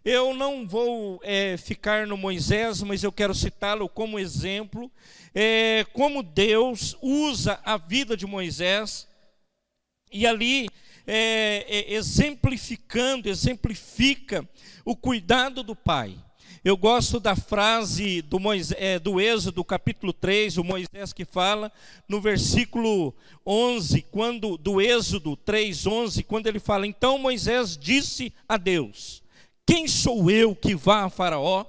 Eu não vou ficar no Moisés, mas eu quero citá-lo como exemplo, como Deus usa a vida de Moisés, e ali exemplifica o cuidado do pai. Eu gosto da frase do Êxodo, capítulo 3, o Moisés que fala, no versículo 11, do Êxodo 3, 11, quando ele fala: então Moisés disse a Deus: quem sou eu que vá a Faraó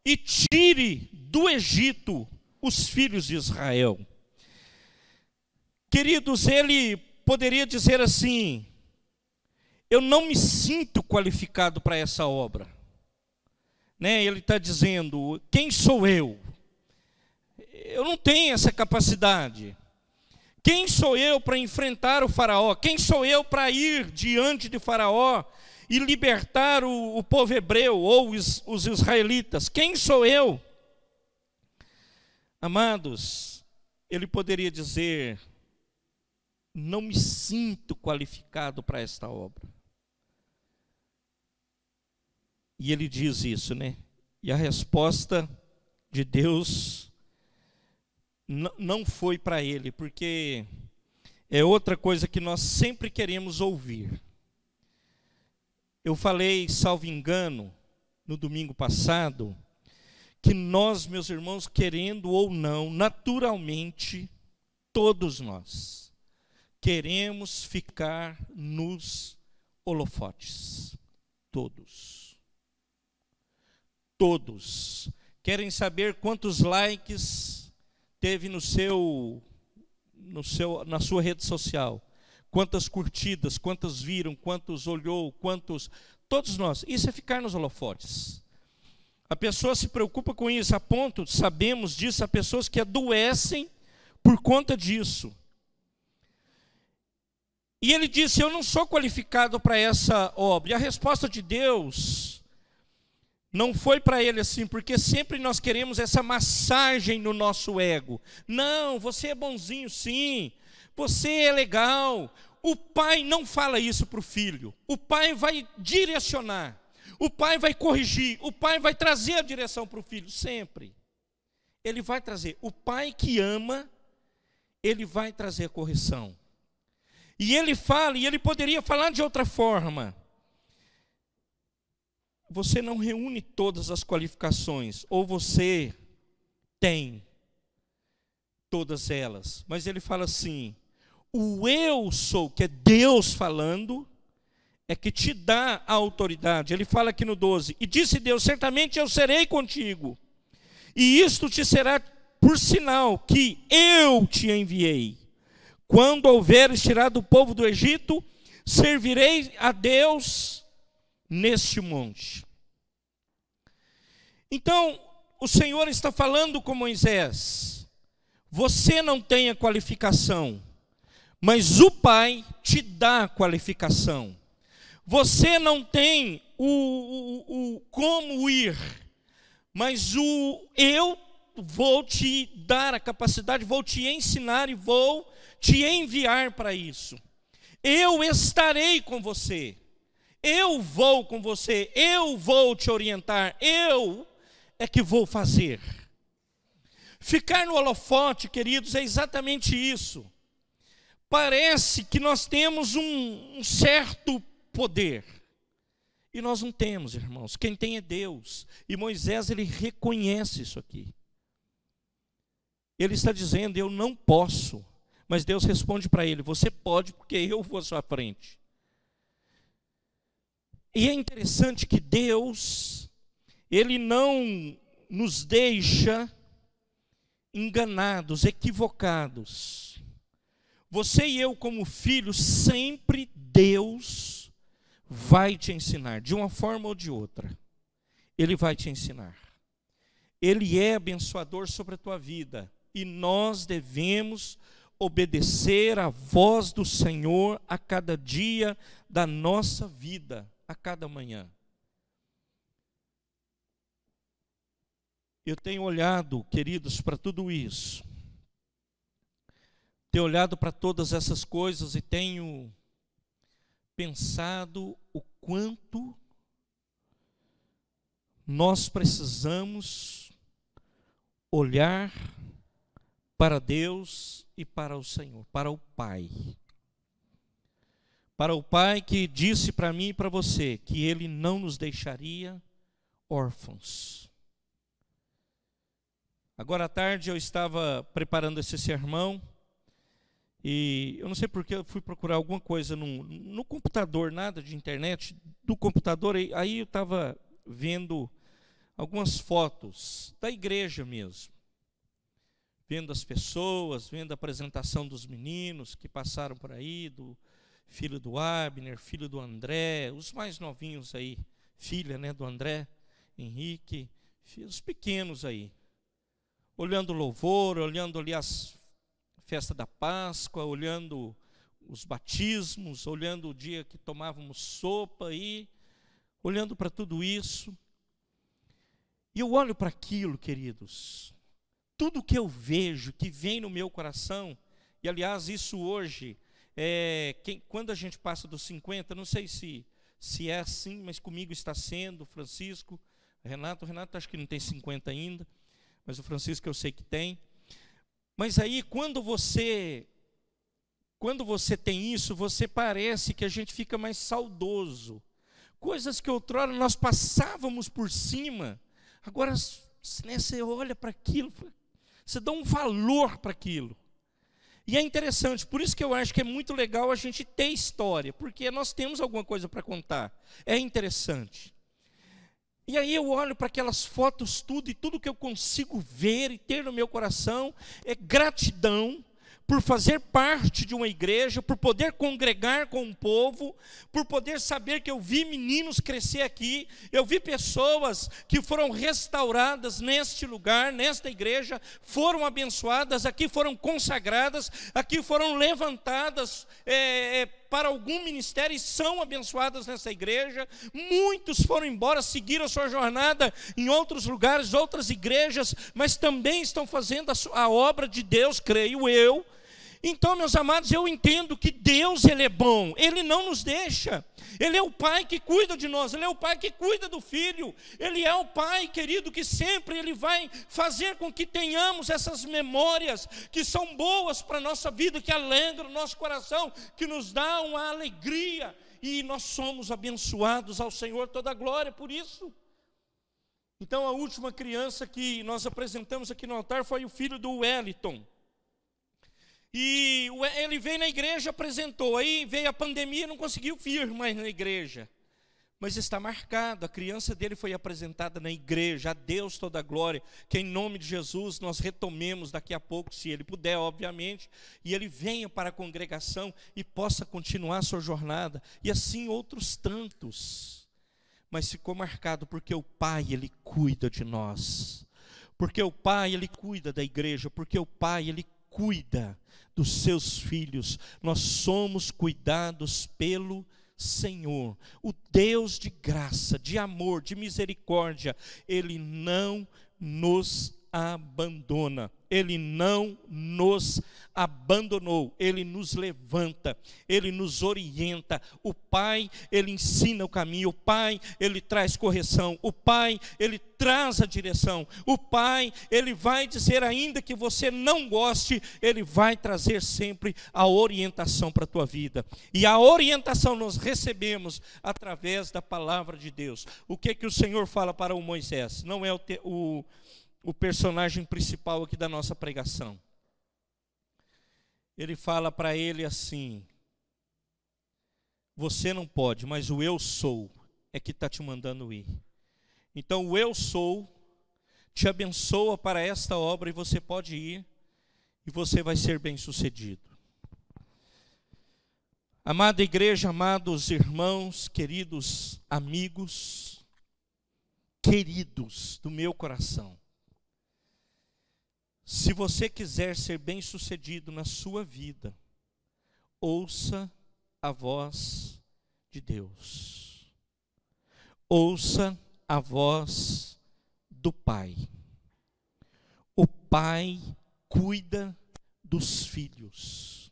e tire do Egito os filhos de Israel? Queridos, ele poderia dizer assim: eu não me sinto qualificado para essa obra. Ele está dizendo: quem sou eu? Eu não tenho essa capacidade. Quem sou eu para enfrentar o Faraó? Quem sou eu para ir diante de Faraó e libertar o povo hebreu ou os israelitas? Quem sou eu? Amados, ele poderia dizer: não me sinto qualificado para esta obra. E ele diz isso, E a resposta de Deus não foi para ele, porque é outra coisa que nós sempre queremos ouvir. Eu falei, salvo engano, no domingo passado, que nós, meus irmãos, querendo ou não, naturalmente, todos nós queremos ficar nos holofotes. Todos querem saber quantos likes teve na sua rede social, quantas curtidas, quantos viram, quantos olhou, todos nós. Isso é ficar nos holofotes. A pessoa se preocupa com isso, a ponto, sabemos disso, há pessoas que adoecem por conta disso. E ele disse: eu não sou qualificado para essa obra. E a resposta de Deus não foi para ele assim, porque sempre nós queremos essa massagem no nosso ego. Não, você é bonzinho sim, você é legal. O pai não fala isso para o filho. O pai vai direcionar, o pai vai corrigir, o pai vai trazer a direção para o filho, sempre. Ele vai trazer. O pai que ama, ele vai trazer a correção. E ele fala, e ele poderia falar de outra forma: você não reúne todas as qualificações, ou você tem todas elas. Mas ele fala assim: o eu sou, que é Deus falando, é que te dá a autoridade. Ele fala aqui no 12: e disse Deus: certamente eu serei contigo, e isto te será por sinal que eu te enviei. Quando houveres tirado o povo do Egito, servirei a Deus neste monte. Então, o Senhor está falando com Moisés: você não tem a qualificação, mas o Pai te dá a qualificação. Você não tem o como ir, mas eu vou te dar a capacidade, vou te ensinar e vou te enviar para isso. Eu estarei com você. Eu vou com você, eu vou te orientar, eu é que vou fazer. Ficar no holofote, queridos, é exatamente isso. Parece que nós temos um certo poder, e nós não temos, irmãos. Quem tem é Deus, e Moisés, ele reconhece isso aqui. Ele está dizendo: eu não posso, mas Deus responde para ele: você pode, porque eu vou à sua frente. E é interessante que Deus, ele não nos deixa enganados, equivocados. Você e eu, como filhos, sempre Deus vai te ensinar, de uma forma ou de outra. Ele vai te ensinar. Ele é abençoador sobre a tua vida, e nós devemos obedecer à voz do Senhor a cada dia da nossa vida, a cada manhã. Eu tenho olhado, queridos, para tudo isso. Tenho olhado para todas essas coisas e tenho pensado o quanto nós precisamos olhar para Deus e para o Senhor, para o Pai. Para o Pai que disse para mim e para você que Ele não nos deixaria órfãos. Agora à tarde eu estava preparando esse sermão e eu não sei porque eu fui procurar alguma coisa no computador, nada de internet, do computador, aí eu estava vendo algumas fotos da igreja mesmo. Vendo as pessoas, vendo a apresentação dos meninos que passaram por aí, do filho do Abner, filho do André, os mais novinhos aí, filha, né, do André, Henrique, os pequenos aí. Olhando o louvor, olhando ali as festas da Páscoa, olhando os batismos, olhando o dia que tomávamos sopa aí, olhando para tudo isso. E eu olho para aquilo, queridos, tudo que eu vejo, que vem no meu coração, e aliás isso hoje, quando a gente passa dos 50, não sei se é assim, mas comigo está sendo, Francisco, Renato acho que não tem 50 ainda, mas o Francisco eu sei que tem. Mas aí quando você tem isso, você parece que a gente fica mais saudoso. Coisas que outrora nós passávamos por cima, agora, né, você olha para aquilo, você dá um valor para aquilo. E é interessante, por isso que eu acho que é muito legal a gente ter história, porque nós temos alguma coisa para contar. É interessante. E aí eu olho para aquelas fotos tudo, e tudo que eu consigo ver e ter no meu coração é gratidão por fazer parte de uma igreja, por poder congregar com o povo, por poder saber que eu vi meninos crescer aqui, eu vi pessoas que foram restauradas neste lugar, nesta igreja, foram abençoadas, aqui foram consagradas, aqui foram levantadas para algum ministério e são abençoadas nessa igreja. Muitos foram embora, seguiram a sua jornada em outros lugares, outras igrejas, mas também estão fazendo a obra de Deus, creio eu. Então, meus amados, eu entendo que Deus, Ele é bom, Ele não nos deixa. Ele é o Pai que cuida de nós, Ele é o Pai que cuida do Filho. Ele é o Pai, querido, que sempre Ele vai fazer com que tenhamos essas memórias que são boas para a nossa vida, que alegram o nosso coração, que nos dá uma alegria. E nós somos abençoados, ao Senhor toda a glória por isso. Então, a última criança que nós apresentamos aqui no altar foi o filho do Wellington. E ele veio na igreja, apresentou, aí veio a pandemia, não conseguiu vir mais na igreja. Mas está marcado, a criança dele foi apresentada na igreja, a Deus toda a glória, que em nome de Jesus nós retomemos daqui a pouco, se ele puder, obviamente, e ele venha para a congregação e possa continuar a sua jornada, e assim outros tantos. Mas ficou marcado porque o Pai, Ele cuida de nós, porque o Pai, Ele cuida da igreja, porque o Pai, Ele cuida dos seus filhos. Nós somos cuidados pelo Senhor, o Deus de graça, de amor, de misericórdia. Ele não nos abandona, Ele não nos abandonou, Ele nos levanta, Ele nos orienta. O Pai, Ele ensina o caminho, o Pai, Ele traz correção, o Pai, Ele traz a direção, o Pai, Ele vai dizer, ainda que você não goste, Ele vai trazer sempre a orientação para a tua vida. E a orientação nós recebemos através da palavra de Deus. O que o Senhor fala para o Moisés? Não é o personagem principal aqui da nossa pregação. Ele fala para ele assim: você não pode, mas o eu sou é que está te mandando ir. Então o eu sou te abençoa para esta obra e você pode ir e você vai ser bem sucedido. Amada igreja, amados irmãos, queridos amigos, queridos do meu coração, se você quiser ser bem-sucedido na sua vida, ouça a voz de Deus. Ouça a voz do Pai. O Pai cuida dos filhos.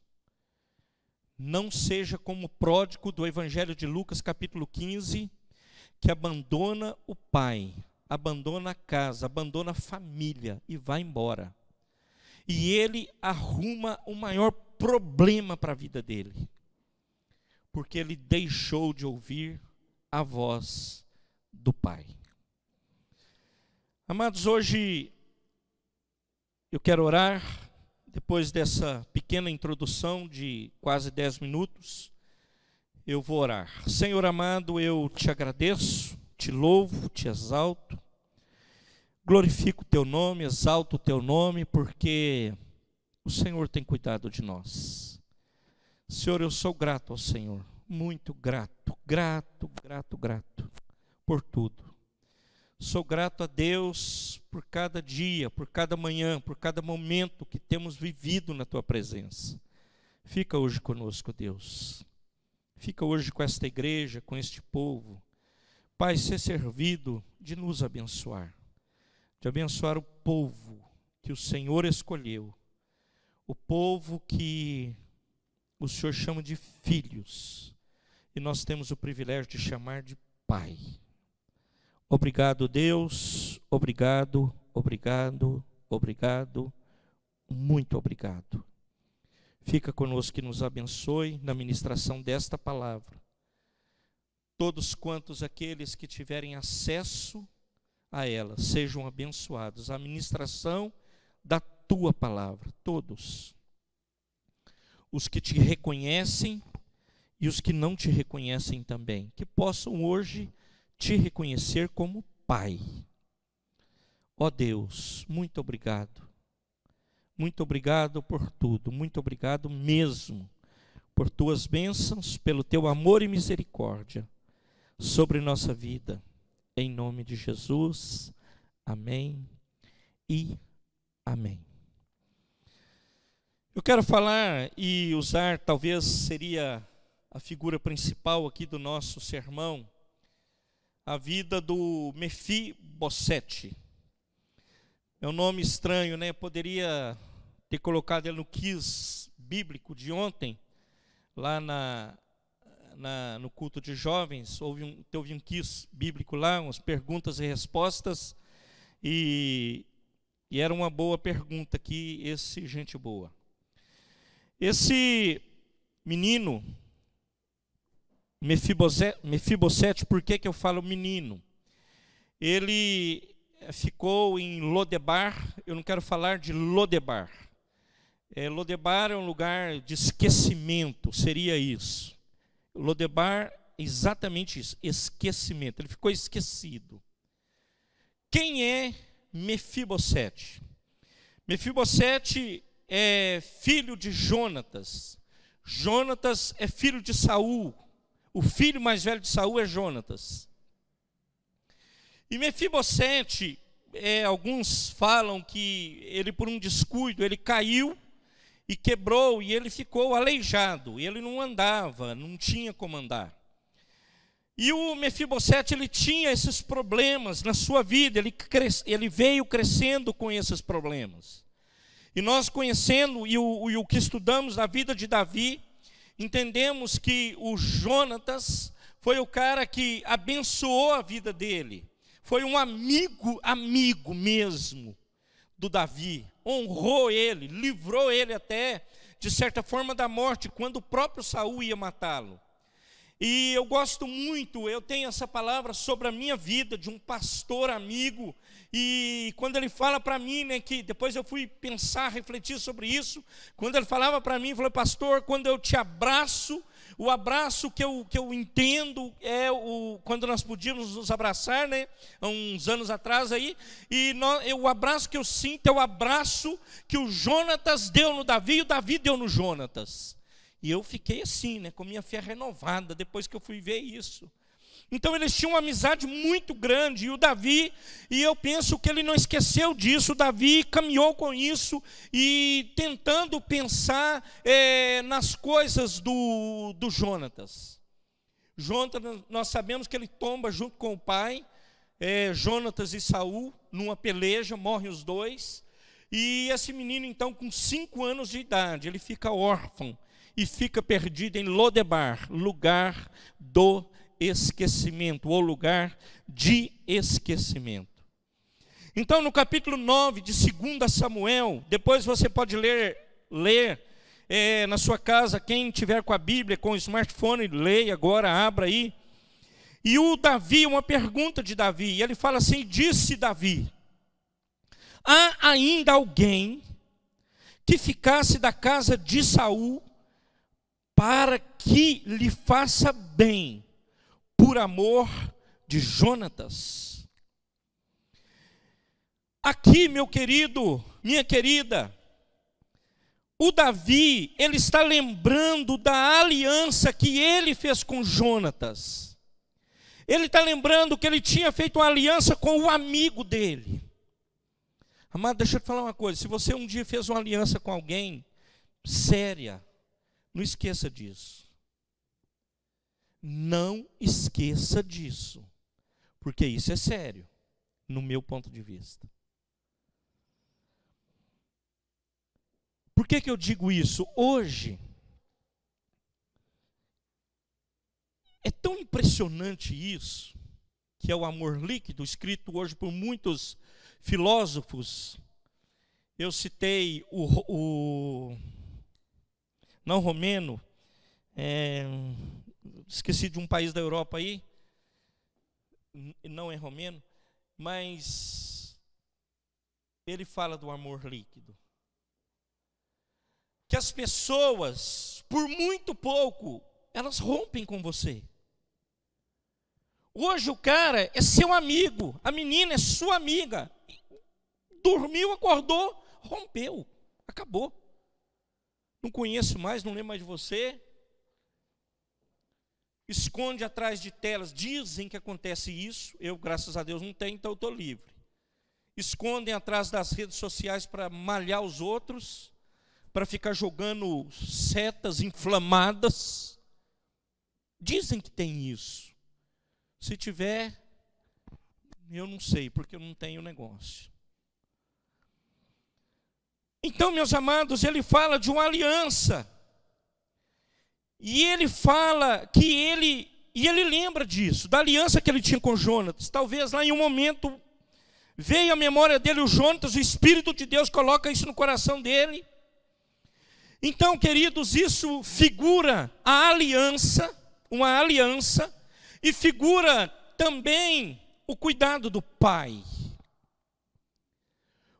Não seja como o pródigo do Evangelho de Lucas, capítulo 15, que abandona o pai, abandona a casa, abandona a família e vai embora. E ele arruma o maior problema para a vida dele, porque ele deixou de ouvir a voz do Pai. Amados, hoje eu quero orar, depois dessa pequena introdução de quase 10 minutos, eu vou orar. Senhor amado, eu te agradeço, te louvo, te exalto, glorifico o teu nome, exalto o teu nome, porque o Senhor tem cuidado de nós. Senhor, eu sou grato ao Senhor, muito grato, grato por tudo. Sou grato a Deus por cada dia, por cada manhã, por cada momento que temos vivido na tua presença. Fica hoje conosco, Deus. Fica hoje com esta igreja, com este povo. Pai, ser servido de nos abençoar. De abençoar o povo que o Senhor escolheu. O povo que o Senhor chama de filhos. E nós temos o privilégio de chamar de Pai. Obrigado, Deus. Obrigado, obrigado, obrigado. Muito obrigado. Fica conosco e nos abençoe na ministração desta palavra. Todos quantos aqueles que tiverem acesso a ela sejam abençoados. A ministração da tua palavra, todos. Os que te reconhecem e os que não te reconhecem também, que possam hoje te reconhecer como Pai. Ó Deus, muito obrigado. Muito obrigado por tudo, muito obrigado mesmo por tuas bênçãos, pelo teu amor e misericórdia sobre nossa vida. Em nome de Jesus, amém e amém. Eu quero falar e usar, talvez seria a figura principal aqui do nosso sermão, a vida do Mefibosete. É um nome estranho, né? Poderia ter colocado ele no quiz bíblico de ontem, lá no culto de jovens. Houve um quiz bíblico lá, umas perguntas e respostas, e era uma boa pergunta aqui, gente boa. Esse menino, Mefibosete, por que eu falo menino? Ele ficou em Lodebar. Eu não quero falar de Lodebar. Lodebar é um lugar de esquecimento, seria isso. Lodebar é exatamente isso, esquecimento. Ele ficou esquecido. Quem é Mefibosete? Mefibosete é filho de Jonatas. Jonatas é filho de Saul. O filho mais velho de Saul é Jonatas. E Mefibosete, alguns falam que ele, por um descuido, ele caiu e quebrou, e ele ficou aleijado. Ele não andava, não tinha como andar. E o Mefibosete, ele tinha esses problemas na sua vida, ele veio crescendo com esses problemas. E nós conhecendo e o que estudamos da vida de Davi, entendemos que o Jonatas foi o cara que abençoou a vida dele. Foi um amigo mesmo do Davi. Honrou ele, livrou ele até, de certa forma, da morte, quando o próprio Saul ia matá-lo. E eu gosto muito, eu tenho essa palavra sobre a minha vida, de um pastor amigo. E quando ele fala para mim, né, que depois eu fui pensar, refletir sobre isso. Quando ele falava para mim, falou: pastor, quando eu te abraço, o abraço que eu entendo é quando nós podíamos nos abraçar, né, há uns anos atrás aí. E o abraço que eu sinto é o abraço que o Jonatas deu no Davi e o Davi deu no Jonatas. E eu fiquei assim, né, com minha fé renovada, depois que eu fui ver isso. Então eles tinham uma amizade muito grande, e o Davi, e eu penso que ele não esqueceu disso. O Davi caminhou com isso, e tentando pensar nas coisas do Jonatas. Jonatas, nós sabemos que ele tomba junto com o pai, Jonatas e Saul, numa peleja, morrem os dois. E esse menino, então, com 5 anos de idade, ele fica órfão, e fica perdido em Lodebar, lugar do esquecimento, ou lugar de esquecimento. Então, no capítulo 9 de 2 Samuel, depois você pode ler na sua casa, quem tiver com a Bíblia, com o smartphone, leia agora, abra aí. E o Davi, uma pergunta de Davi, e ele fala assim: disse Davi: há ainda alguém que ficasse da casa de Saul para que lhe faça bem, por amor de Jonatas? Aqui, meu querido, minha querida, o Davi, ele está lembrando da aliança que ele fez com Jonatas. Ele está lembrando que ele tinha feito uma aliança com o amigo dele. Amado, deixa eu te falar uma coisa. Se você um dia fez uma aliança com alguém séria, não esqueça disso. Não esqueça disso. Porque isso é sério, no meu ponto de vista. Por que eu digo isso? Hoje, é tão impressionante isso, que é o amor líquido, escrito hoje por muitos filósofos. Eu citei não romeno, esqueci de um país da Europa aí, não é romeno, mas ele fala do amor líquido. Que as pessoas, por muito pouco, elas rompem com você. Hoje o cara é seu amigo, a menina é sua amiga. Dormiu, acordou, rompeu, acabou. Não conheço mais, não lembro mais de você. Esconde atrás de telas, dizem que acontece isso. Eu, graças a Deus, não tenho, então eu estou livre. Escondem atrás das redes sociais para malhar os outros, para ficar jogando setas inflamadas. Dizem que tem isso. Se tiver, eu não sei, porque eu não tenho negócio. Então, meus amados, ele fala de uma aliança. E ele fala que ele lembra disso, da aliança que ele tinha com Jonatas. Talvez lá em um momento veio à memória dele o Jonatas, o Espírito de Deus coloca isso no coração dele. Então, queridos, isso figura a aliança, uma aliança, e figura também o cuidado do Pai.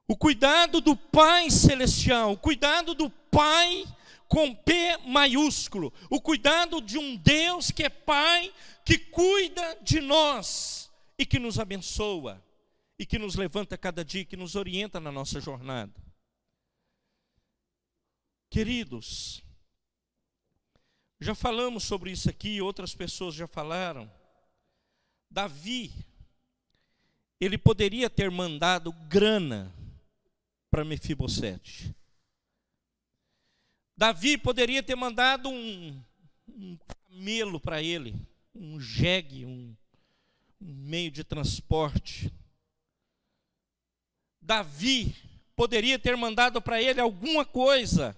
O cuidado do Pai celestial, o cuidado do Pai com P maiúsculo, o cuidado de um Deus que é Pai, que cuida de nós e que nos abençoa, e que nos levanta cada dia, que nos orienta na nossa jornada. Queridos, já falamos sobre isso aqui, outras pessoas já falaram. Davi, ele poderia ter mandado grana para Mefibosete. Davi poderia ter mandado um camelo para ele, um jegue, um meio de transporte. Davi poderia ter mandado para ele alguma coisa,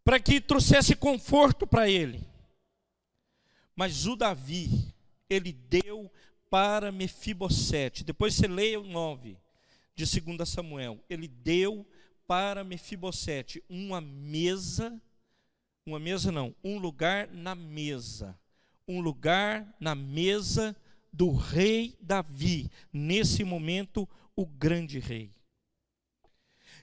para que trouxesse conforto para ele. Mas o Davi, ele deu para Mefibosete. Depois você leia o 9 de 2 Samuel. Ele deu para Mefibosete um lugar na mesa. Um lugar na mesa do rei Davi. Nesse momento, o grande rei.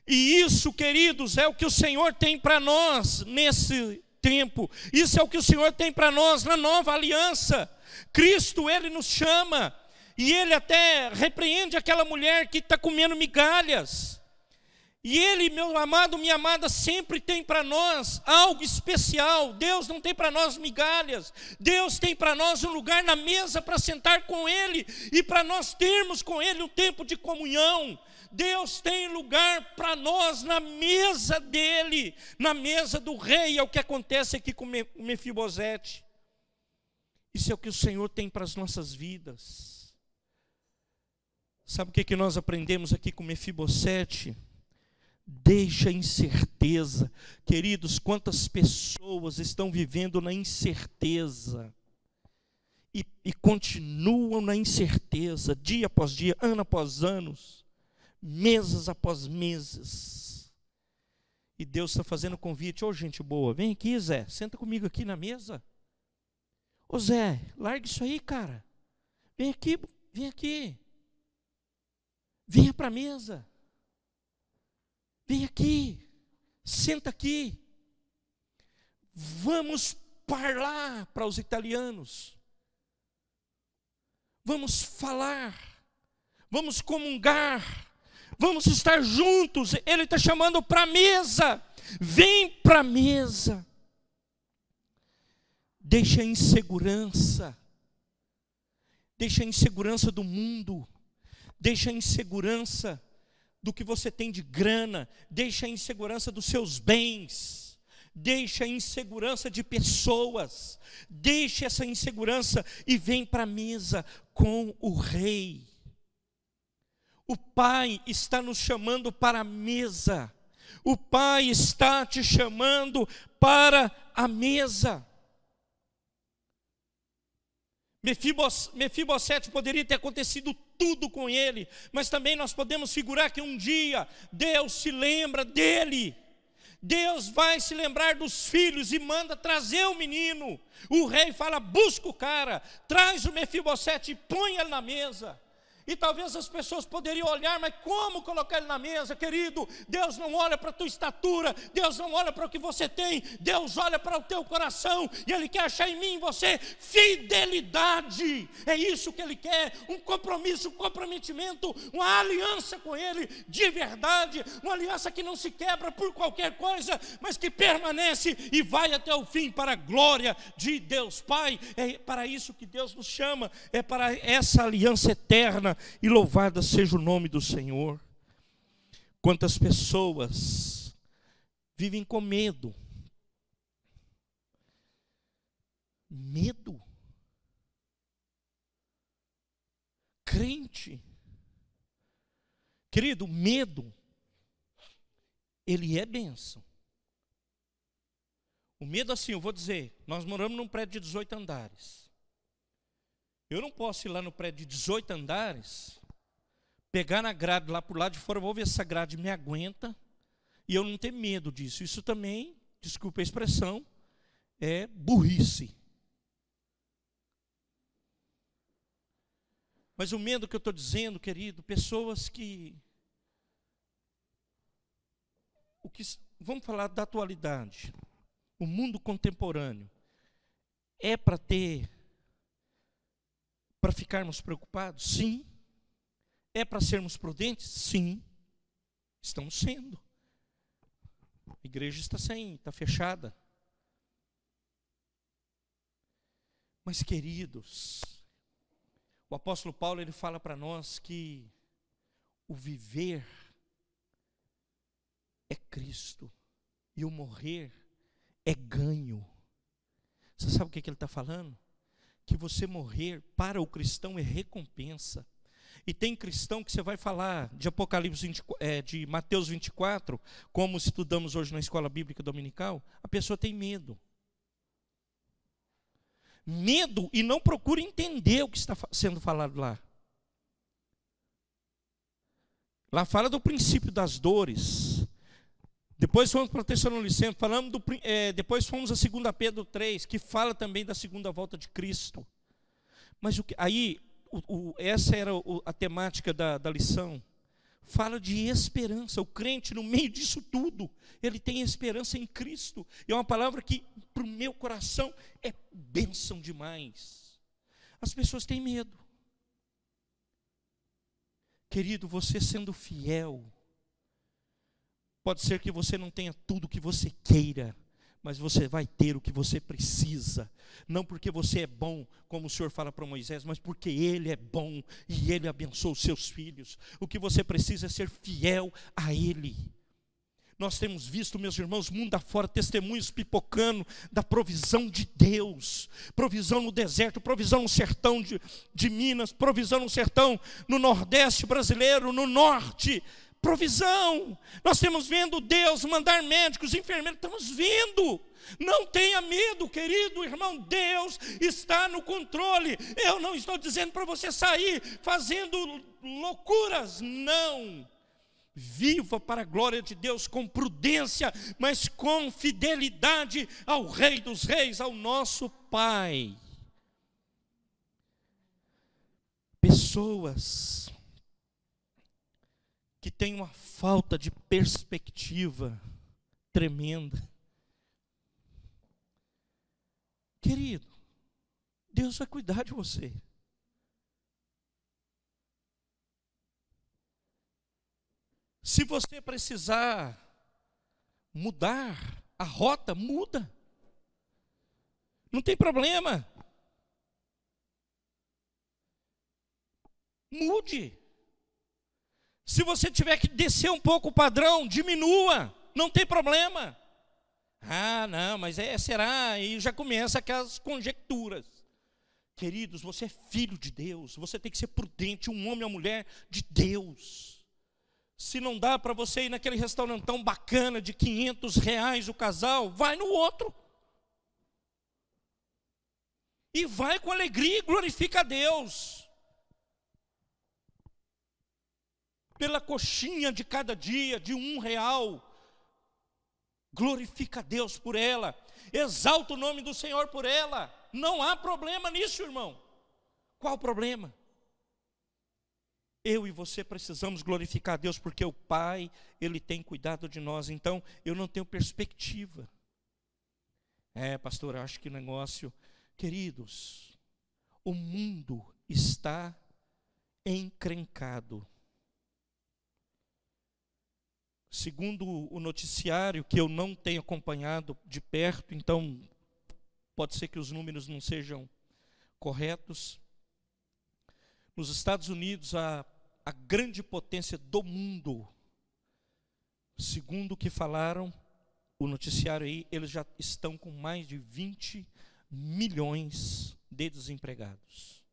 E isso, queridos, é o que o Senhor tem para nós nesse tempo. Isso é o que o Senhor tem para nós na nova aliança. Cristo, Ele nos chama. E Ele até repreende aquela mulher que está comendo migalhas. E Ele, meu amado, minha amada, sempre tem para nós algo especial. Deus não tem para nós migalhas. Deus tem para nós um lugar na mesa para sentar com Ele. E para nós termos com Ele um tempo de comunhão. Deus tem lugar para nós na mesa dele, na mesa do rei. É o que acontece aqui com Mefibosete. Isso é o que o Senhor tem para as nossas vidas. Sabe o que nós aprendemos aqui com Mefibosete? Deixa a incerteza. Queridos, quantas pessoas estão vivendo na incerteza e continuam na incerteza, dia após dia, ano após ano. mesas após mesas. E Deus está fazendo convite: ô gente boa, vem aqui, Zé, senta comigo aqui na mesa. Ô Zé, larga isso aí, cara. Vem aqui, vem aqui. Venha para a mesa. Vem aqui, senta aqui. Vamos falar para os italianos. Vamos falar. Vamos comungar. Vamos estar juntos. Ele está chamando para a mesa. Vem para a mesa. Deixa a insegurança. Deixa a insegurança do mundo. Deixa a insegurança do que você tem de grana. Deixa a insegurança dos seus bens. Deixa a insegurança de pessoas. Deixa essa insegurança e vem para a mesa com o Rei. O Pai está nos chamando para a mesa. O Pai está te chamando para a mesa. Mefibosete poderia ter acontecido tudo com ele, mas também nós podemos figurar que um dia Deus se lembra dele. Deus vai se lembrar dos filhos e manda trazer o menino. O rei fala: busca o cara, traz o Mefibosete e põe ele na mesa. E talvez as pessoas poderiam olhar: mas como colocar ele na mesa, querido? Deus não olha para a tua estatura, Deus não olha para o que você tem, Deus olha para o teu coração, e Ele quer achar em mim e em você fidelidade. É isso que Ele quer, um compromisso, um comprometimento, uma aliança com Ele, de verdade, uma aliança que não se quebra por qualquer coisa, mas que permanece e vai até o fim para a glória de Deus Pai. É para isso que Deus nos chama, é para essa aliança eterna. E louvado seja o nome do Senhor. Quantas pessoas vivem com medo? Medo? Crente, querido, medo, ele é bênção. O medo, assim, eu vou dizer, nós moramos num prédio de 18 andares. Eu não posso ir lá no prédio de 18 andares, pegar na grade lá por lado de fora, vou ver se essa grade me aguenta, e eu não ter medo disso. Isso também, desculpa a expressão, é burrice. Mas o medo que eu estou dizendo, querido, pessoas que vamos falar da atualidade, o mundo contemporâneo, é para ficarmos preocupados? Sim. É para sermos prudentes? Sim. Estamos sendo. A igreja está fechada. Mas, queridos, o apóstolo Paulo, ele fala para nós que o viver é Cristo e o morrer é ganho. Você sabe o que ele está falando? Que você morrer para o cristão é recompensa. E tem cristão que você vai falar de de Mateus 24, como estudamos hoje na escola bíblica dominical, a pessoa tem medo. Medo e não procura entender o que está sendo falado lá. Lá fala do princípio das dores. Depois fomos para Tessalonicenses, depois fomos a 2 Pedro 3, que fala também da segunda volta de Cristo. Mas essa era a temática da lição. Fala de esperança. O crente, no meio disso tudo, ele tem esperança em Cristo. E é uma palavra que, para o meu coração, é bênção demais. As pessoas têm medo. Querido, você sendo fiel, pode ser que você não tenha tudo o que você queira, mas você vai ter o que você precisa. Não porque você é bom, como o Senhor fala para Moisés, mas porque Ele é bom e Ele abençoa os seus filhos. O que você precisa é ser fiel a Ele. Nós temos visto, meus irmãos, mundo afora, testemunhos pipocando da provisão de Deus. Provisão no deserto, provisão no sertão de Minas, provisão no sertão no Nordeste brasileiro, no Norte. Provisão. Nós estamos vendo Deus mandar médicos, enfermeiros, estamos vendo. Não tenha medo, querido irmão, Deus está no controle. Eu não estou dizendo para você sair fazendo loucuras, não. Viva para a glória de Deus com prudência, mas com fidelidade ao Rei dos Reis, ao nosso Pai. Pessoas que têm uma falta de perspectiva tremenda. Querido, Deus vai cuidar de você. Se você precisar mudar a rota, muda. Não tem problema. Mude. Se você tiver que descer um pouco o padrão, diminua. Não tem problema. Ah, não, mas será? E já começa aquelas conjecturas. Queridos, você é filho de Deus. Você tem que ser prudente, um homem ou mulher de Deus. Se não dá para você ir naquele restaurantão bacana de R$500 o casal, vai no outro. E vai com alegria e glorifica a Deus. Pela coxinha de cada dia, de R$1, glorifica a Deus por ela. Exalta o nome do Senhor por ela. Não há problema nisso, irmão. Qual o problema? Eu e você precisamos glorificar a Deus, porque o Pai, Ele tem cuidado de nós. Então, eu não tenho perspectiva. Pastor, eu acho que o negócio... Queridos, o mundo está encrencado. Segundo o noticiário, que eu não tenho acompanhado de perto, então pode ser que os números não sejam corretos. Nos Estados Unidos, a grande potência do mundo, segundo o que falaram, o noticiário aí, eles já estão com mais de 20 milhões de desempregados.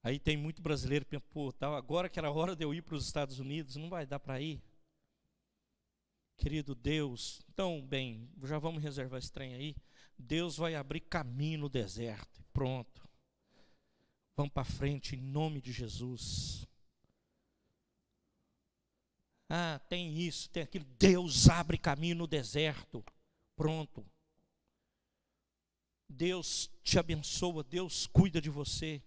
Aí tem muito brasileiro que pensa, agora que era a hora de eu ir para os Estados Unidos, não vai dar para ir. Querido Deus, então, bem, já vamos reservar esse trem aí. Deus vai abrir caminho no deserto, pronto. Vamos para frente em nome de Jesus. Tem isso, tem aquilo. Deus abre caminho no deserto. Pronto. Deus te abençoa, Deus cuida de você.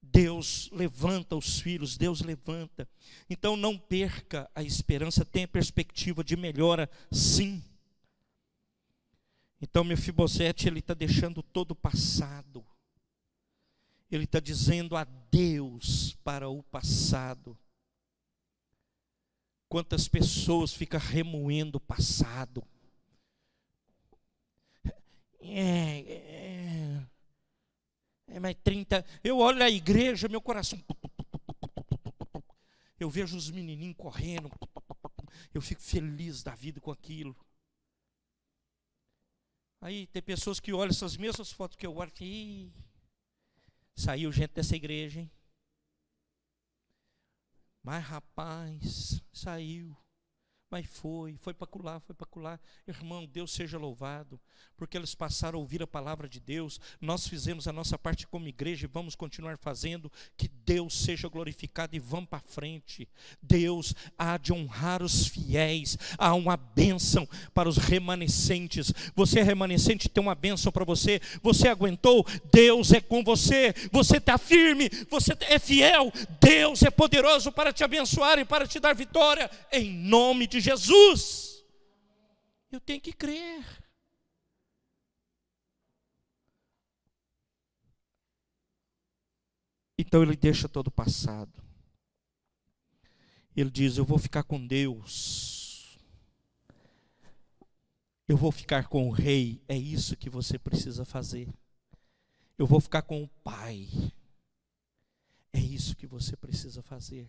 Deus levanta os filhos, Deus levanta. Então não perca a esperança, tenha perspectiva de melhora, sim. Então Mefibosete, ele está deixando todo o passado. Ele está dizendo adeus para o passado. Quantas pessoas ficam remoendo o passado. Mas 30... Eu olho a igreja, meu coração... Eu vejo os menininhos correndo. Eu fico feliz da vida com aquilo. Aí tem pessoas que olham essas mesmas fotos que eu olho e saiu gente dessa igreja, hein? Mas rapaz, saiu. Mas foi para colar, foi para colar. Irmão, Deus seja louvado, porque eles passaram a ouvir a palavra de Deus. Nós fizemos a nossa parte como igreja e vamos continuar fazendo. Que Deus seja glorificado e vamos para frente. Deus há de honrar os fiéis. Há uma bênção para os remanescentes. Você é remanescente, tem uma bênção para você. Você aguentou, Deus é com você. Você está firme, você é fiel. Deus é poderoso para te abençoar e para te dar vitória. Em nome de Jesus. Eu tenho que crer. Então ele deixa todo o passado. Ele diz: eu vou ficar com Deus. Eu vou ficar com o rei. É isso que você precisa fazer. Eu vou ficar com o Pai. É isso que você precisa fazer.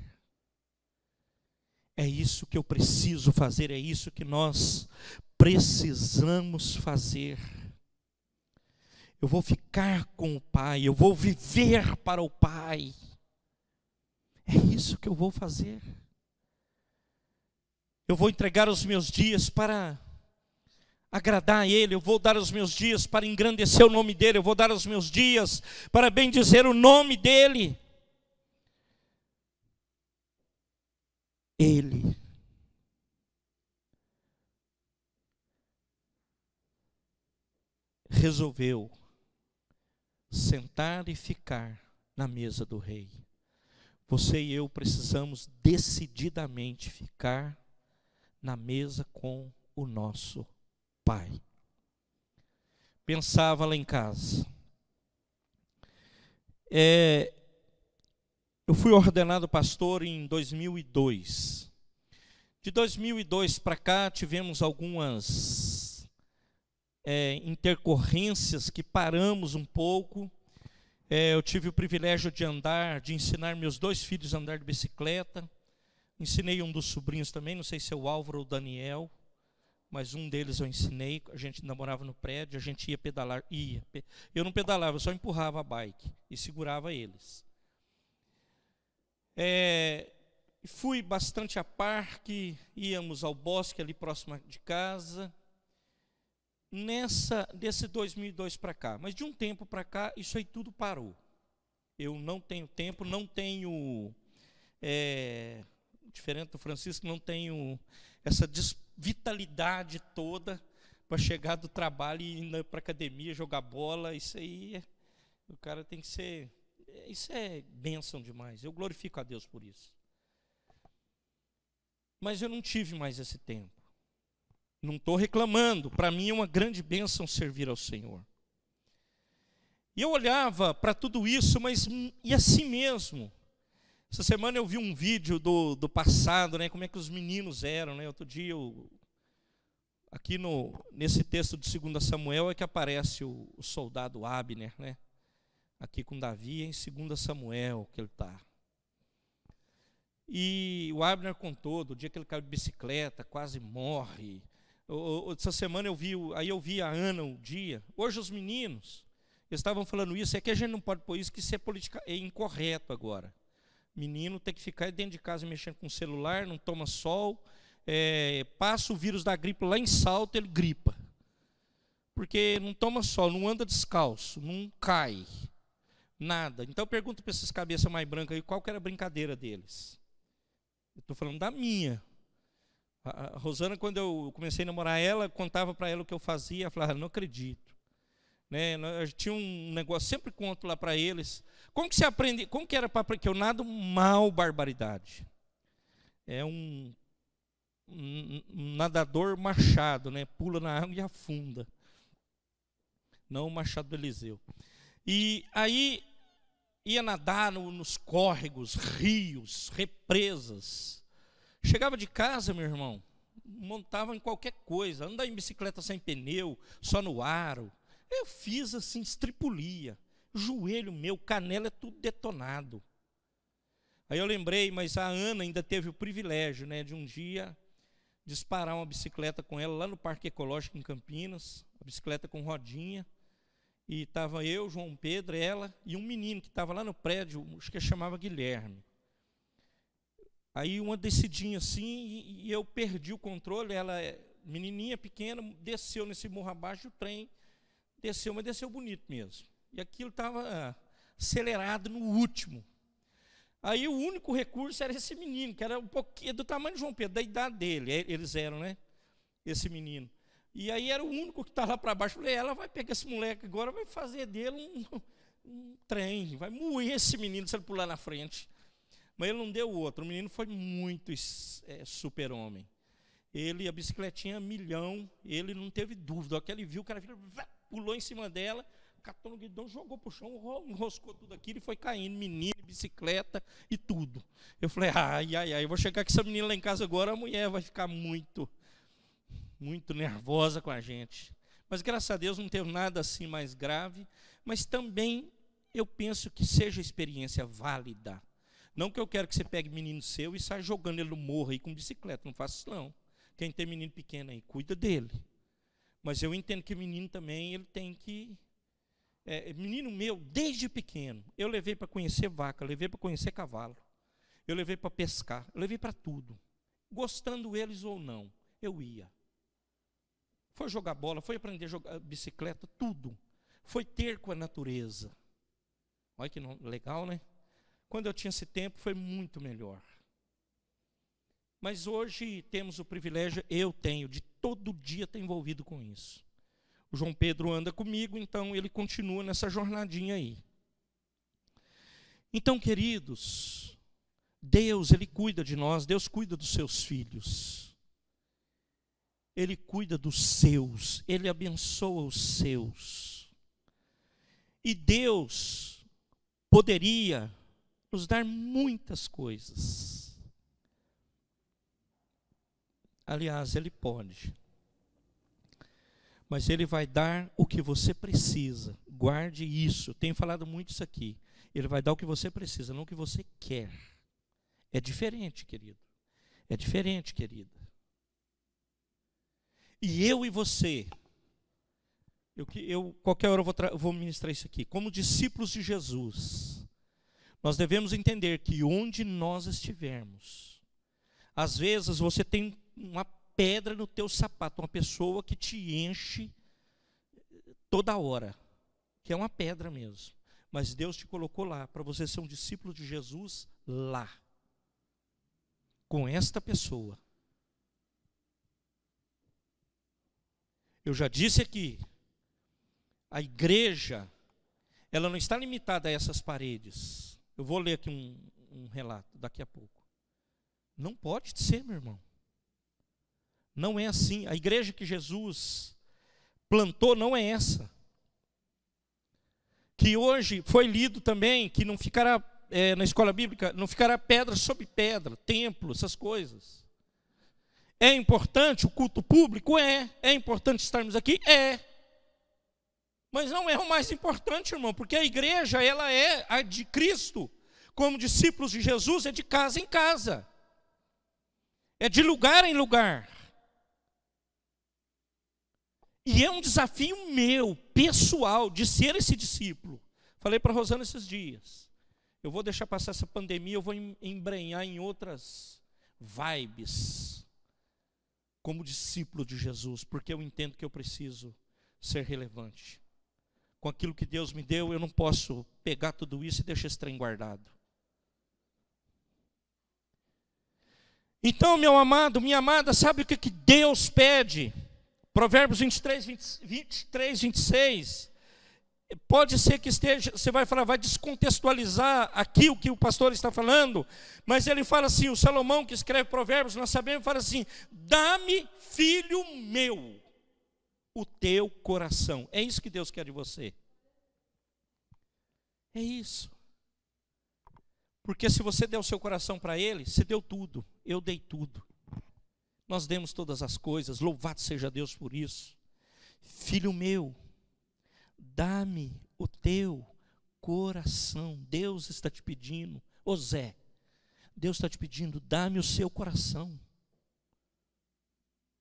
É isso que eu preciso fazer, é isso que nós precisamos fazer. Eu vou ficar com o Pai, eu vou viver para o Pai. É isso que eu vou fazer. Eu vou entregar os meus dias para agradar a Ele, eu vou dar os meus dias para engrandecer o nome dEle, eu vou dar os meus dias para bendizer o nome dEle. Ele resolveu sentar e ficar na mesa do rei. Você e eu precisamos decididamente ficar na mesa com o nosso Pai. Pensava lá em casa. Eu fui ordenado pastor em 2002. De 2002 para cá, tivemos algumas intercorrências que paramos um pouco. Eu tive o privilégio de ensinar meus 2 filhos a andar de bicicleta. Ensinei um dos sobrinhos também, não sei se é o Álvaro ou o Daniel, mas um deles eu ensinei. A gente ainda morava no prédio, a gente ia pedalar. Eu não pedalava, eu só empurrava a bike e segurava eles. Fui bastante a parque, íamos ao bosque ali próximo de casa. Desse 2002 para cá, mas de um tempo para cá, isso aí tudo parou. Eu não tenho tempo, não tenho, diferente do Francisco, não tenho essa vitalidade toda para chegar do trabalho e ir para a academia, jogar bola. Isso aí, o cara tem que ser, isso é bênção demais, eu glorifico a Deus por isso. Mas eu não tive mais esse tempo. Não estou reclamando, para mim é uma grande bênção servir ao Senhor. E eu olhava para tudo isso, mas e assim mesmo. Essa semana eu vi um vídeo do passado, né, como é que os meninos eram, né? Outro dia, aqui nesse texto de 2 Samuel é que aparece o soldado Abner, né? Aqui com Davi, em 2 Samuel que ele está. E o Abner contou do dia que ele caiu de bicicleta, quase morre. Essa semana eu vi a Ana um dia. Hoje os meninos estavam falando isso, é que a gente não pode pôr isso, que isso é incorreto agora. Menino tem que ficar dentro de casa mexendo com o celular, não toma sol, passa o vírus da gripe lá em Salto, ele gripa. Porque não toma sol, não anda descalço, não cai, nada. Então eu pergunto para essas cabeças mais brancas aí, qual que era a brincadeira deles? Eu estou falando da minha. A Rosana, quando eu comecei a namorar ela, contava para ela o que eu fazia, ela falava, não acredito. Né? Eu tinha um negócio, sempre conto lá para eles. Como que você aprende? Como que era para aprender? Que eu nado mal barbaridade. É um nadador machado, né? Pula na água e afunda. Não o Machado do Eliseu. E aí ia nadar nos córregos, rios, represas. Chegava de casa, meu irmão, montava em qualquer coisa, andava em bicicleta sem pneu, só no aro. Eu fiz assim, estripulia. Joelho meu, canela, é tudo detonado. Aí eu lembrei, mas a Ana ainda teve o privilégio, né, de um dia disparar uma bicicleta com ela lá no Parque Ecológico em Campinas, a bicicleta com rodinha. E estava eu, João Pedro, ela e um menino que estava lá no prédio, acho que chamava Guilherme. Aí uma descidinha assim, e eu perdi o controle, ela, menininha pequena, desceu nesse morro abaixo, o trem desceu, mas desceu bonito mesmo. E aquilo estava acelerado no último. Aí o único recurso era esse menino, que era um pouquinho do tamanho de João Pedro, da idade dele, eles eram, né? Esse menino. E aí era o único que estava lá para baixo. Falei, ela vai pegar esse moleque agora, vai fazer dele um trem, vai moer esse menino se ele pular na frente. Mas ele não deu outro. O menino foi muito super-homem. Ele, a bicicletinha, milhão, ele não teve dúvida. Quando ele viu, o cara pulou em cima dela, catou no guidão, jogou para o chão, enroscou tudo aquilo e foi caindo, menino, bicicleta e tudo. Eu falei, eu vou chegar com essa menina lá em casa agora, a mulher vai ficar muito nervosa com a gente. Mas graças a Deus não teve nada assim mais grave, mas também eu penso que seja experiência válida. Não que eu quero que você pegue menino seu e saia jogando ele no morro aí com bicicleta, não faça isso não. Quem tem menino pequeno aí, cuida dele. Mas eu entendo que menino também, ele tem que... menino meu, desde pequeno, eu levei para conhecer vaca, levei para conhecer cavalo, eu levei para pescar, eu levei para tudo. Gostando eles ou não, eu ia. Foi jogar bola, foi aprender a jogar bicicleta, tudo. Foi ter com a natureza. Olha que legal, né? Quando eu tinha esse tempo, foi muito melhor. Mas hoje temos o privilégio, eu tenho, de todo dia estar envolvido com isso. O João Pedro anda comigo, então ele continua nessa jornadinha aí. Então, queridos, Deus, Ele cuida de nós, Deus cuida dos seus filhos. Ele cuida dos seus, Ele abençoa os seus. E Deus poderia nos dar muitas coisas. Aliás, Ele pode. Mas Ele vai dar o que você precisa. Guarde isso. Eu tenho falado muito isso aqui. Ele vai dar o que você precisa, não o que você quer. É diferente, querido. É diferente, querida. E eu e você, qualquer hora eu vou ministrar isso aqui. Como discípulos de Jesus, nós devemos entender que onde nós estivermos, às vezes você tem uma pedra no teu sapato, uma pessoa que te enche toda hora, que é uma pedra mesmo. Mas Deus te colocou lá, para você ser um discípulo de Jesus lá, com esta pessoa. Eu já disse aqui, a igreja, ela não está limitada a essas paredes. Eu vou ler aqui um relato daqui a pouco. Não pode ser, meu irmão. Não é assim. A igreja que Jesus plantou não é essa. Que hoje foi lido também, que não ficará, na escola bíblica, não ficará pedra sobre pedra, templo, essas coisas. É importante o culto público? É importante estarmos aqui? Mas não é o mais importante, irmão, porque a igreja, ela é a de Cristo, como discípulos de Jesus, é de casa em casa, é de lugar em lugar. E é um desafio meu, pessoal, de ser esse discípulo. Falei para a Rosana esses dias, eu vou deixar passar essa pandemia, eu vou embrenhar em outras vibes, como discípulo de Jesus, porque eu entendo que eu preciso ser relevante. Com aquilo que Deus me deu, eu não posso pegar tudo isso e deixar esse trem guardado. Então, meu amado, minha amada, sabe o que Deus pede? Provérbios 23, 26. Pode ser que esteja, você vai falar, vai descontextualizar aqui o que o pastor está falando, mas ele fala assim, o Salomão que escreve Provérbios, nós sabemos, fala assim, dá-me, filho meu, o teu coração. É isso que Deus quer de você. É isso. Porque se você der o seu coração para Ele, você deu tudo, eu dei tudo. Nós demos todas as coisas, louvado seja Deus por isso. Filho meu, dá-me o teu coração. Deus está te pedindo, ô Zé, Deus está te pedindo, dá-me o seu coração.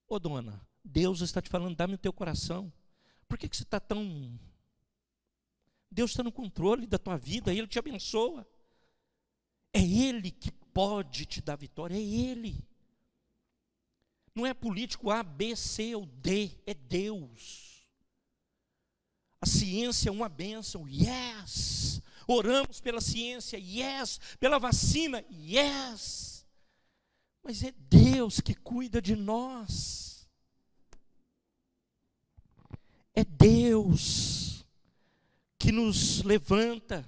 Ô dona, Deus está te falando, dá-me o teu coração. Por que você está tão... Deus está no controle da tua vida, Ele te abençoa. É Ele que pode te dar vitória, é Ele. Não é político A, B, C ou D, é Deus. A ciência é uma bênção, yes. Oramos pela ciência, yes. Pela vacina, yes. Mas é Deus que cuida de nós. É Deus que nos levanta.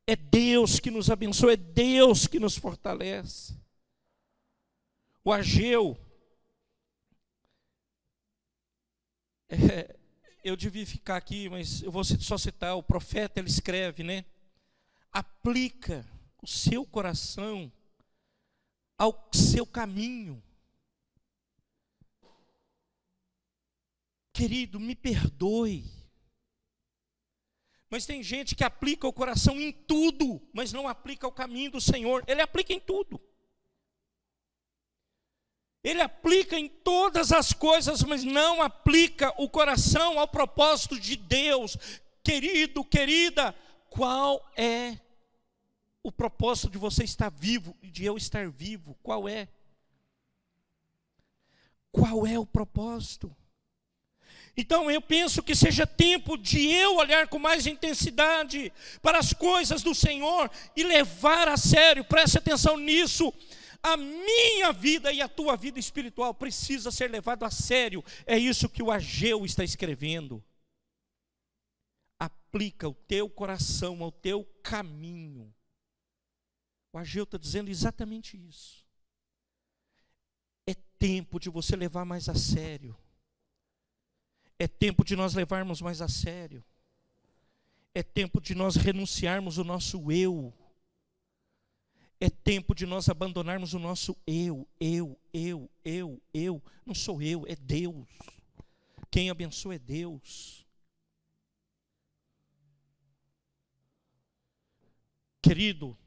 É Deus que nos abençoa, é Deus que nos fortalece. O Ageu, eu devia ficar aqui, mas eu vou só citar, o profeta, ele escreve, né? Aplica o seu coração ao seu caminho. Querido, me perdoe. Mas tem gente que aplica o coração em tudo, mas não aplica o caminho do Senhor. Ele aplica em tudo. Ele aplica em todas as coisas, mas não aplica o coração ao propósito de Deus. Querido, querida, qual é o propósito de você estar vivo e de eu estar vivo? Qual é? Qual é o propósito? Então eu penso que seja tempo de eu olhar com mais intensidade para as coisas do Senhor e levar a sério, preste atenção nisso. A minha vida e a tua vida espiritual precisa ser levado a sério. É isso que o Ageu está escrevendo. Aplica o teu coração ao teu caminho. O Ageu está dizendo exatamente isso. É tempo de você levar mais a sério. É tempo de nós levarmos mais a sério. É tempo de nós renunciarmos o nosso eu. É tempo de nós abandonarmos o nosso eu. Não sou eu, é Deus. Quem abençoa é Deus. Querido,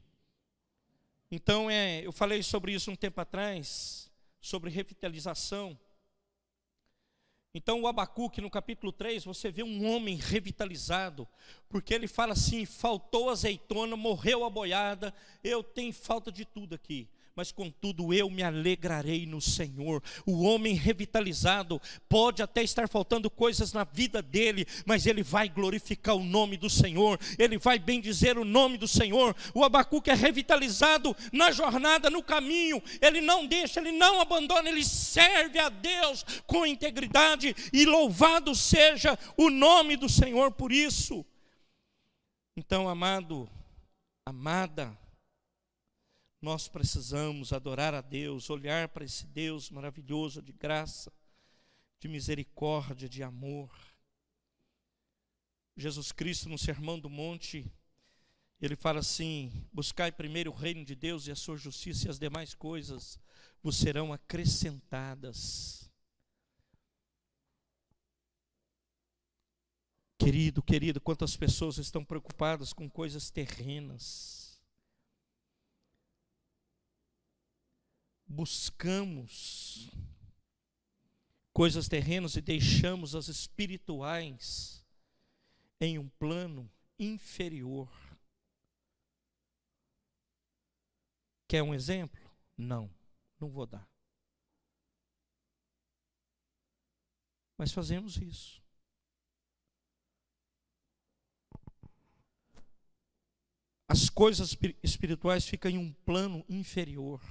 então eu falei sobre isso um tempo atrás, sobre revitalização. Então o Abacuque no capítulo 3, você vê um homem revitalizado, porque ele fala assim: faltou azeitona, morreu a boiada, eu tenho falta de tudo aqui, mas contudo eu me alegrarei no Senhor. O homem revitalizado, pode até estar faltando coisas na vida dele, mas ele vai glorificar o nome do Senhor, ele vai bendizer o nome do Senhor. O Abacuque é revitalizado na jornada, no caminho, ele não deixa, ele não abandona, ele serve a Deus com integridade, e louvado seja o nome do Senhor por isso. Então, amado, amada, nós precisamos adorar a Deus, olhar para esse Deus maravilhoso de graça, de misericórdia, de amor. Jesus Cristo no Sermão do Monte, ele fala assim: buscai primeiro o reino de Deus e a sua justiça, e as demais coisas vos serão acrescentadas. Querido, querida, quantas pessoas estão preocupadas com coisas terrenas. Buscamos coisas terrenas e deixamos as espirituais em um plano inferior. Quer um exemplo? Não vou dar. Mas fazemos isso. As coisas espirituais ficam em um plano inferior.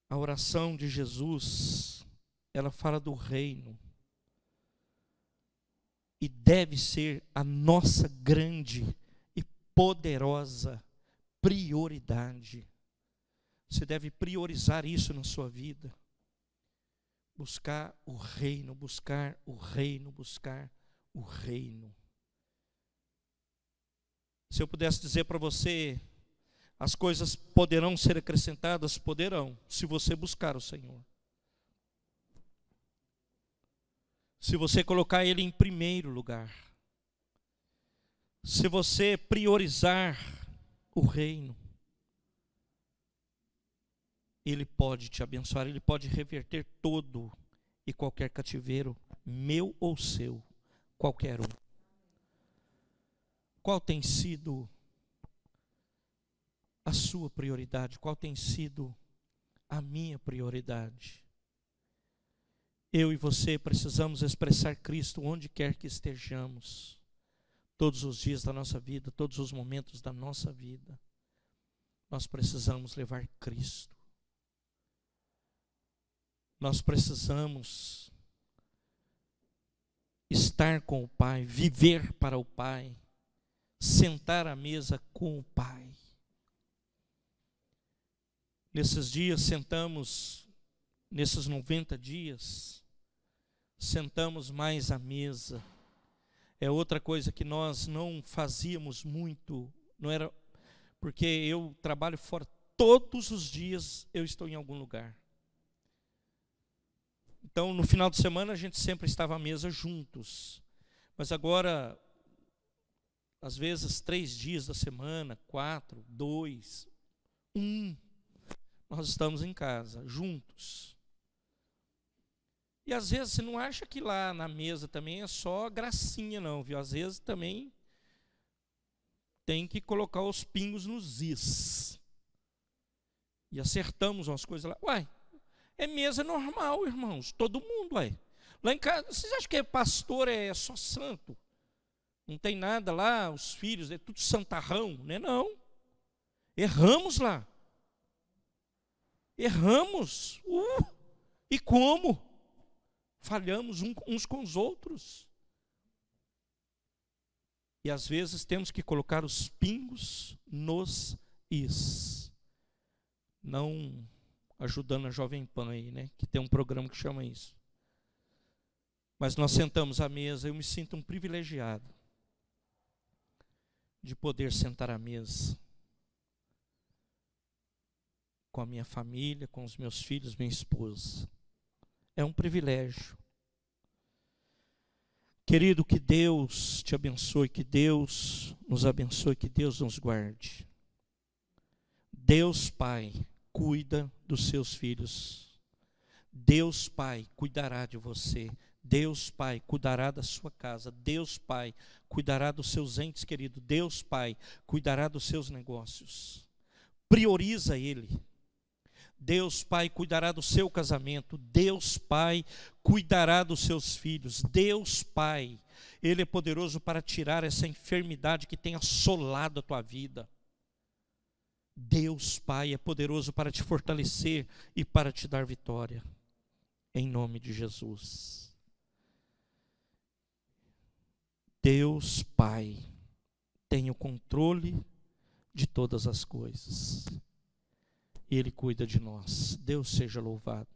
A oração de Jesus, ela fala do reino. E deve ser a nossa grande e poderosa prioridade. Você deve priorizar isso na sua vida. Buscar o reino, buscar o reino, buscar o reino. Se eu pudesse dizer para você, as coisas poderão ser acrescentadas? Poderão, se você buscar o Senhor. Se você colocar Ele em primeiro lugar. Se você priorizar o reino, Ele pode te abençoar, Ele pode reverter todo e qualquer cativeiro, meu ou seu, qualquer um. Qual tem sido a sua prioridade? Qual tem sido a minha prioridade? Eu e você precisamos expressar Cristo onde quer que estejamos, todos os dias da nossa vida, todos os momentos da nossa vida. Nós precisamos levar Cristo. Nós precisamos estar com o Pai, viver para o Pai, sentar à mesa com o Pai. Nesses dias sentamos, nesses 90 dias, sentamos mais à mesa. É outra coisa que nós não fazíamos muito, não era, porque eu trabalho fora, todos os dias eu estou em algum lugar. Então no final de semana a gente sempre estava à mesa juntos, mas agora, às vezes 3 dias da semana, 4, 2, 1, nós estamos em casa, juntos. E às vezes você não acha que lá na mesa também é só gracinha não, viu? Às vezes também tem que colocar os pingos nos is. E acertamos umas coisas lá. Uai, é mesa normal, irmãos, todo mundo, uai. Lá em casa, vocês acham que pastor é só santo? Não tem nada lá, os filhos, é tudo santarrão, né? Não. Erramos lá. Erramos. E como? Falhamos uns com os outros. E às vezes temos que colocar os pingos nos is. Não ajudando a Jovem Pan aí, né? Que tem um programa que chama isso. Mas nós sentamos à mesa, eu me sinto um privilegiado de poder sentar à mesa com a minha família, com os meus filhos, minha esposa. É um privilégio. Querido, que Deus te abençoe, que Deus nos abençoe, que Deus nos guarde. Deus Pai cuida dos seus filhos. Deus Pai cuidará de você. Deus Pai cuidará da sua casa. Deus Pai cuidará dos seus entes queridos. Deus Pai cuidará dos seus negócios. Prioriza Ele. Deus Pai cuidará do seu casamento. Deus Pai cuidará dos seus filhos. Deus Pai, Ele é poderoso para tirar essa enfermidade que tem assolado a tua vida. Deus Pai é poderoso para te fortalecer e para te dar vitória. Em nome de Jesus. Deus Pai tem o controle de todas as coisas. Ele cuida de nós. Deus seja louvado.